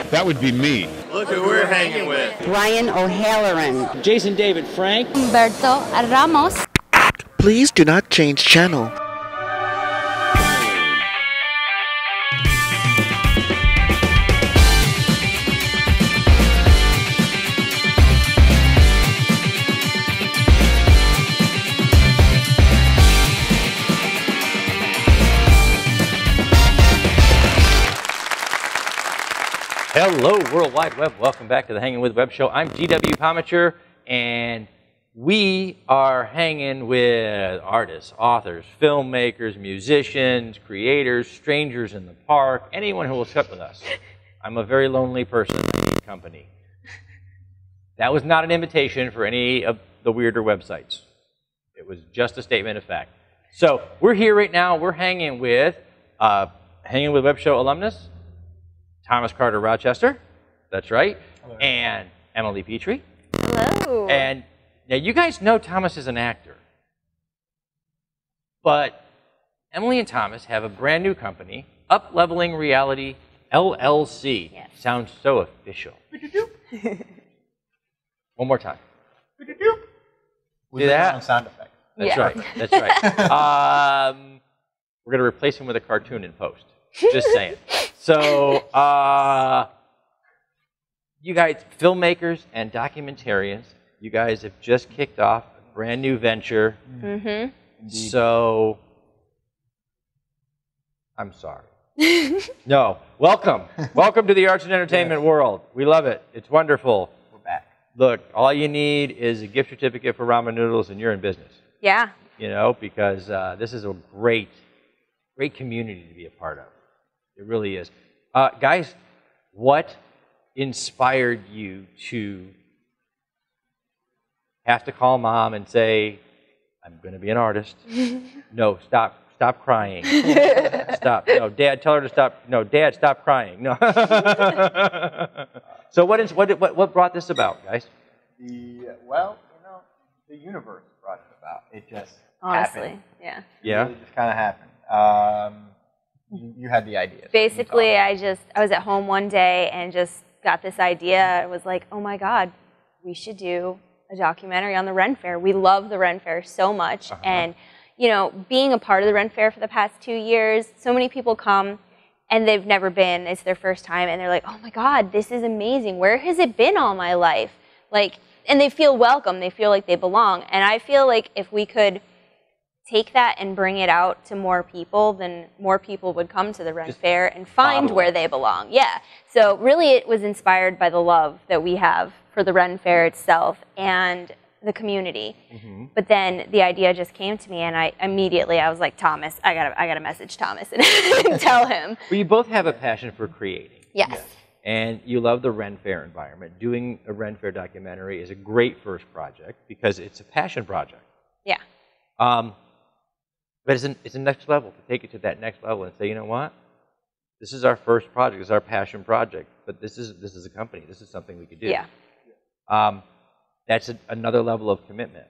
That would be me. Look who we're hanging with. Ryan O'Halloran. Jason David Frank. Humberto Ramos. Please do not change channel. Hello, World Wide Web. Welcome back to the Hangin' with Web Show. I'm GW Pomichter, and we are hanging with artists, authors, filmmakers, musicians, creators, strangers in the park, anyone who will sit with us. I'm a very lonely person. I need company. That was not an invitation for any of the weirder websites. It was just a statement of fact. So we're here right now. We're hanging with Web Show alumnus, Thomas Carter Rochester, that's right, hello. And Emilie Petri. Hello. And now you guys know Thomas is an actor, but Emilie and Thomas have a brand new company, Upleveling Reality LLC. Yes. Sounds so official. One more time. With that? Sound effect. That's yeah. right. That's right. We're going to replace him with a cartoon in post. Just saying. So, you guys, filmmakers and documentarians, you guys have just kicked off a brand new venture. Mm-hmm. So, I'm sorry. No, welcome. Welcome to the arts and entertainment world. We love it. It's wonderful. We're back. Look, all you need is a gift certificate for ramen noodles and you're in business. Yeah. You know, because this is a great community to be a part of. It really is. Guys, what inspired you to have to call mom and say, I'm going to be an artist? No, stop crying. Stop. No, Dad, tell her to stop. No, Dad, stop crying. No. So what brought this about, guys? The universe brought it about. It just honestly happened. Yeah. Yeah. It really just kind of happened. You had the idea. Basically, I was at home one day and just got this idea. I was like, oh my God, we should do a documentary on the Ren Fair. We love the Ren Fair so much. And, you know, being a part of the Ren Fair for the past 2 years, so many people come and they've never been. It's their first time. And they're like, oh my God, this is amazing. Where has it been all my life? Like, and they feel welcome. They feel like they belong. And I feel like if we could take that and bring it out to more people, then more people would come to the Ren Fair and find where they belong. Yeah. So really it was inspired by the love that we have for the Ren Fair itself and the community. Mm-hmm. But then the idea just came to me and I was like, Thomas, I gotta message Thomas and tell him. Well, you both have a passion for creating. Yes. And you love the Ren Fair environment. Doing a Ren Fair documentary is a great first project because it's a passion project. Yeah. But it's a next level, to take it to that next level and say, you know what? This is our first project. This is our passion project. But this is a company. This is something we could do. Yeah. That's another level of commitment.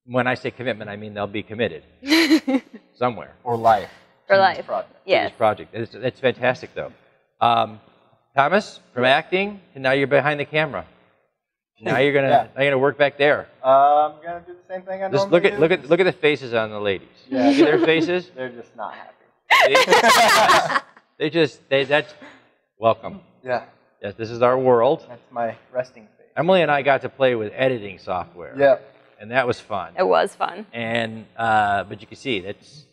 When I say commitment, I mean they'll be committed somewhere. Or life. For life. Yes. This project. It's fantastic, though. Thomas, from acting, and now you're behind the camera. Now you're gonna work back there. I'm gonna do the same thing I Just normally look at the faces on the ladies. Yeah. See their faces? They're just not happy. That's welcome. Yeah. Yes, this is our world. That's my resting face. Emily and I got to play with editing software. Yep. And that was fun. It was fun. And but you can see that's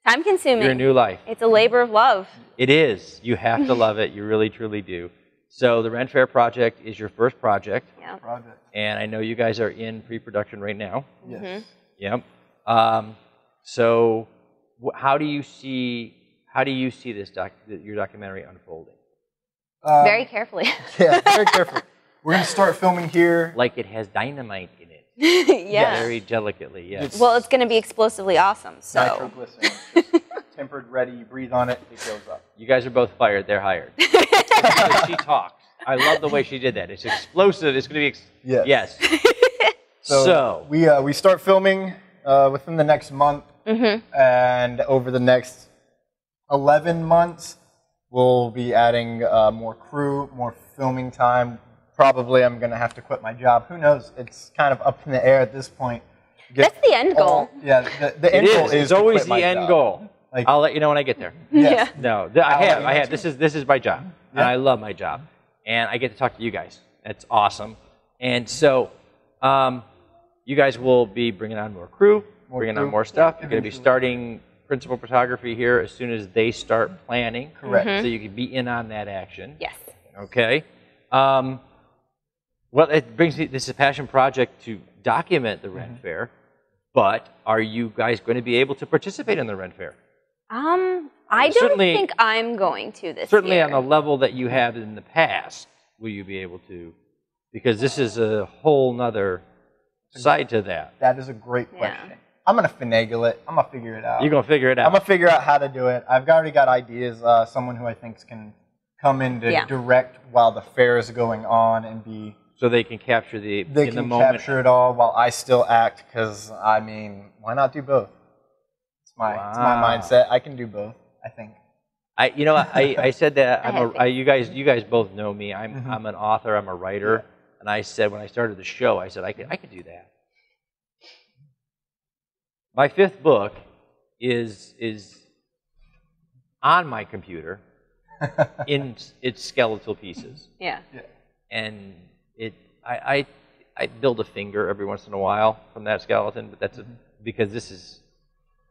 time consuming. Your new life. It's a labor of love. It is. You have to love it. You really, truly do. So the Ren Fair project is your first project. Yeah. And I know you guys are in pre-production right now. Yes. Yep. So how do you see this your documentary unfolding? Very carefully. Yeah, very carefully. We're going to start filming here. Like it has dynamite in it. Yeah. Very delicately, yes. Well, it's going to be explosively awesome. So. Nitroglycerin. Just tempered, ready. You breathe on it, it goes up. You guys are both fired. They're hired. She talks. I love the way she did that. It's explosive. It's going to be... Yes. So we start filming within the next month, and over the next 11 months, we'll be adding more crew, more filming time. Probably I'm going to have to quit my job. Who knows? It's kind of up in the air at this point. That's the end goal. Yeah, the end goal is It's to always quit the my end job. goal. Like, I'll let you know when I get there. yes. No, I have. This is my job, and I love my job, and I get to talk to you guys. It's awesome, and so you guys will be bringing on more crew, bringing on more stuff. You're going to be starting principal photography here as soon as they start planning. Correct. So you can be in on that action. Yes. Okay. Well, it brings me. This is a passion project to document the Ren Fair, but are you guys going to be able to participate in the Ren Fair? I don't think I'm going to this year. Certainly on the level that you have in the past, will you be able to? Because this is a whole nother side to that. That is a great question. I'm going to finagle it. I'm going to figure it out. You're going to figure it out. I'm going to figure out how to do it. I've already got ideas. Someone who I think can come in to direct while the fair is going on and be... So they can capture the They in can the moment. capture it all while I still act, because, I mean, why not do both? It's my mindset. I can do both, I think. I said that you guys both know me. I'm an author. I'm a writer, and I said when I started the show, I said I could do that. My 5th book is on my computer in its skeletal pieces. Yeah. And I build a finger every once in a while from that skeleton, but that's because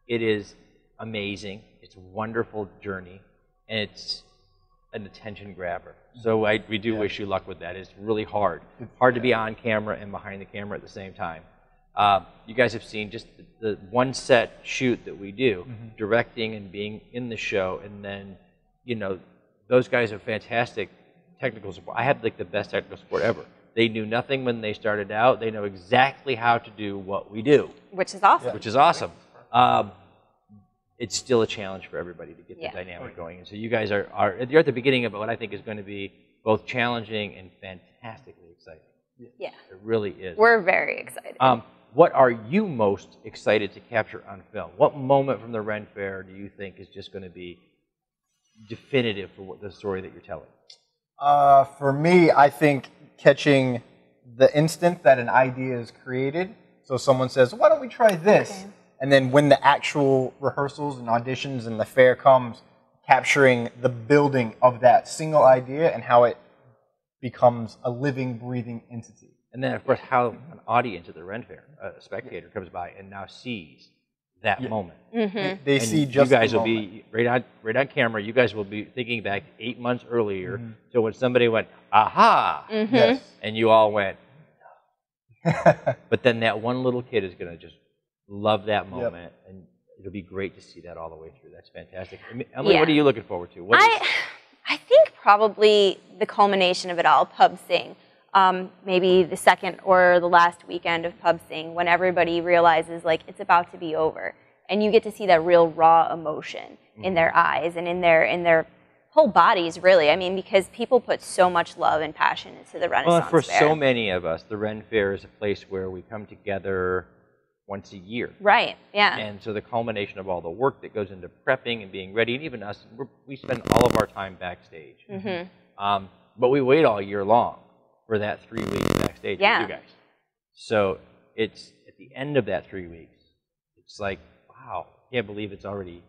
it is amazing. It's a wonderful journey, and it's an attention grabber. So we do wish you luck with that. It's really hard. Hard to be on camera and behind the camera at the same time. You guys have seen just the one set shoot that we do, directing and being in the show, and then, those guys are fantastic technical support. I had like the best technical support ever. They knew nothing when they started out. They know exactly how to do what we do. Which is awesome. Which is awesome. It's still a challenge for everybody to get the dynamic going. And so you guys you're at the beginning of what I think is going to be both challenging and fantastically exciting. Yeah. It really is. We're very excited. What are you most excited to capture on film? What moment from the Ren Fair do you think is just going to be definitive for the story that you're telling? For me, I think catching the instant that an idea is created. So someone says, why don't we try this? Okay. And then when the actual rehearsals and auditions and the fair comes, capturing the building of that single idea and how it becomes a living, breathing entity. And then, of course, how an audience at the Ren Fair, a spectator comes by and now sees that moment. They see just you guys the will be right on camera. You guys will be thinking back 8 months earlier. So when somebody went, aha, yes. And you all went, but then that one little kid is going to just love that moment, and it'll be great to see that all the way through. That's fantastic. Emily, what are you looking forward to? I think probably the culmination of it all, Pub Sing. Maybe the second or the last weekend of Pub Sing, when everybody realizes like it's about to be over, and you get to see that real raw emotion in their eyes and in their whole bodies, really. I mean, because people put so much love and passion into the Renaissance Fair. Fair. So many of us, the Ren Fair is a place where we come together once a year. Right, yeah. And so the culmination of all the work that goes into prepping and being ready, and even us, we spend all of our time backstage. But we wait all year long for that 3 weeks backstage with you guys. So it's at the end of that 3 weeks, it's like, wow, I can't believe it's already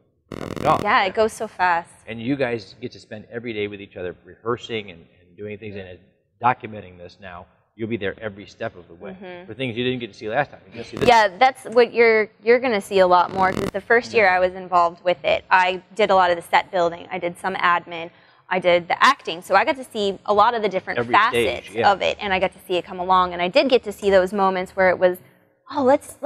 gone. Yeah, it goes so fast. And you guys get to spend every day with each other rehearsing and doing things and documenting this now. You'll be there every step of the way for things you didn't get to see last time. You're gonna see this time. That's what you're going to see a lot more, because the first year I was involved with it, I did a lot of the set building. I did some admin. I did the acting. So I got to see a lot of the different facets of it, and I got to see it come along. And I did get to see those moments where it was, oh, let's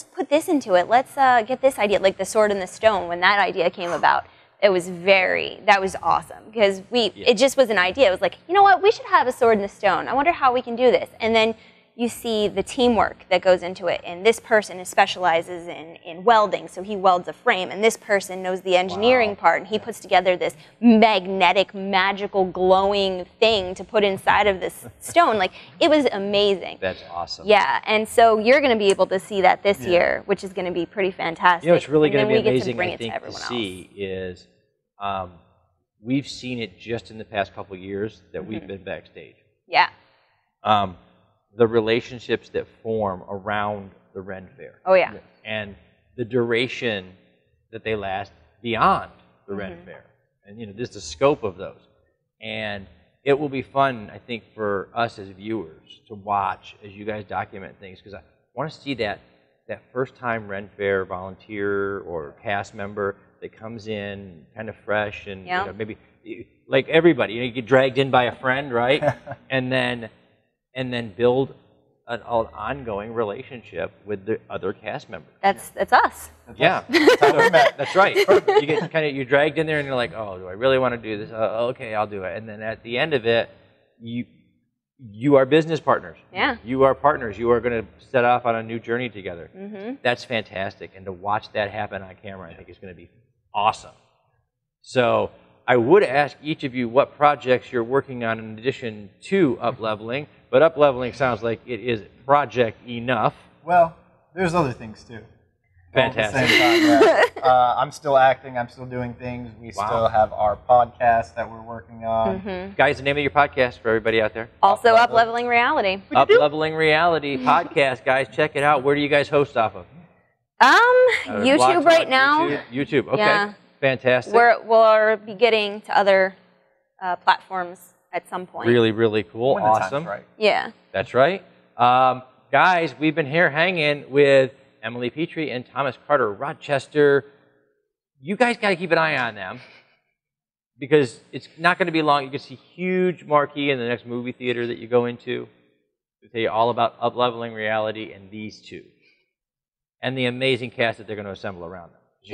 put this into it. Let's get this idea, like the Sword and the Stone. When that idea came about, that was awesome, because it just was an idea. It was like, you know what, we should have a Sword and the Stone. I wonder how we can do this. And then you see the teamwork that goes into it, and this person specializes in welding, so he welds a frame, and this person knows the engineering part, and he puts together this magnetic, magical, glowing thing to put inside of this stone. Like, it was amazing. That's awesome. Yeah, and so you're going to be able to see that this year, which is going to be pretty fantastic. You know, what's really going to be amazing, bring I think, to to see is we've seen it just in the past couple of years that we've been backstage. Yeah. The relationships that form around the Ren Fair. Oh, yeah. And the duration that they last beyond the Ren Fair. And, you know, just the scope of those. And it will be fun, I think, for us as viewers to watch as you guys document things, because I want to see that first-time Ren Fair volunteer or cast member that comes in kind of fresh and you know, maybe like everybody, you know, you get dragged in by a friend, right? and then build an ongoing relationship with the other cast members. That's us. Yeah, that's right. You get you're dragged in there, and you're like, oh, do I really want to do this? Okay, I'll do it. And then at the end of it, you are business partners. Yeah. You are partners. You are going to set off on a new journey together. That's fantastic, and to watch that happen on camera, I think is going to be awesome. So I would ask each of you what projects you're working on in addition to Upleveling. But Upleveling sounds like it is project enough. Well, there's other things too. Fantastic. At the same time, yeah. I'm still acting. I'm still doing things. We still have our podcast that we're working on. Guys, the name of your podcast for everybody out there? Also, Upleveling Reality. Upleveling Reality podcast, guys. Check it out. Where do you guys host off of? YouTube right now. YouTube. Okay. Yeah. Fantastic. We'll be getting to other platforms at some point. Really, really cool. When the time's Awesome. right. Yeah. That's right. Guys, we've been here hanging with Emilie Petri and Thomas Carter Rochester. You guys got to keep an eye on them because it's not going to be long. You can see huge marquee in the next movie theater that you go into. They'll tell you all about Upleveling Reality and these two. And the amazing cast that they're going to assemble around them. You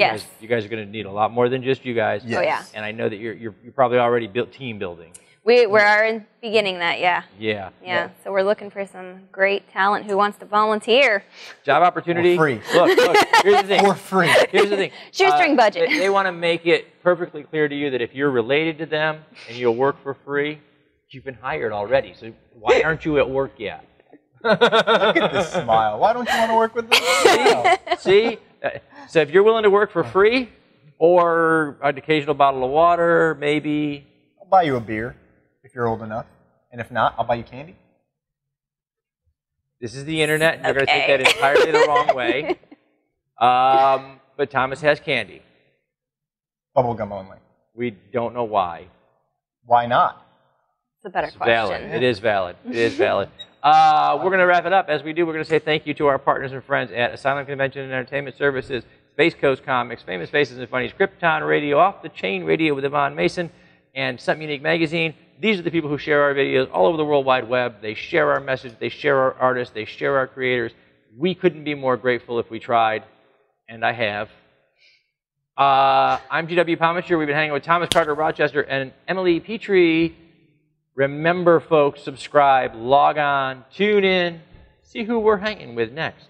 guys are going to need a lot more than just you guys. Yes. Oh, yeah. And I know that you're probably already team building. We're beginning that, yeah. Yeah. So we're looking for some great talent who wants to volunteer. Job opportunity. For free. Look, here's the thing. For free. Here's the thing. Shoestring budget. They want to make it perfectly clear to you that if you're related to them and you'll work for free, you've been hired already. So why aren't you at work yet? Look at this smile. Why don't you want to work with this? See? So if you're willing to work for free or an occasional bottle of water, maybe. I'll buy you a beer if you're old enough. And if not, I'll buy you candy. This is the internet. You're going to take that entirely the wrong way. But Thomas has candy. Bubblegum only. We don't know why. Why not? It's a better It's question. valid. It is valid. It is valid. We're going to wrap it up. As we do, we're going to say thank you to our partners and friends at Asylum Convention and Entertainment Services, Space Coast Comics, Famous Faces and Funnies, Krypton Radio, Off the Chain Radio with Yvonne Mason, and Something Unique Magazine. These are the people who share our videos all over the World Wide Web. They share our message. They share our artists. They share our creators. We couldn't be more grateful if we tried, and I have. I'm GW Pomichter. We've been hanging with Thomas Carter Rochester and Emilie Petri. Remember, folks, subscribe, log on, tune in, see who we're hanging with next.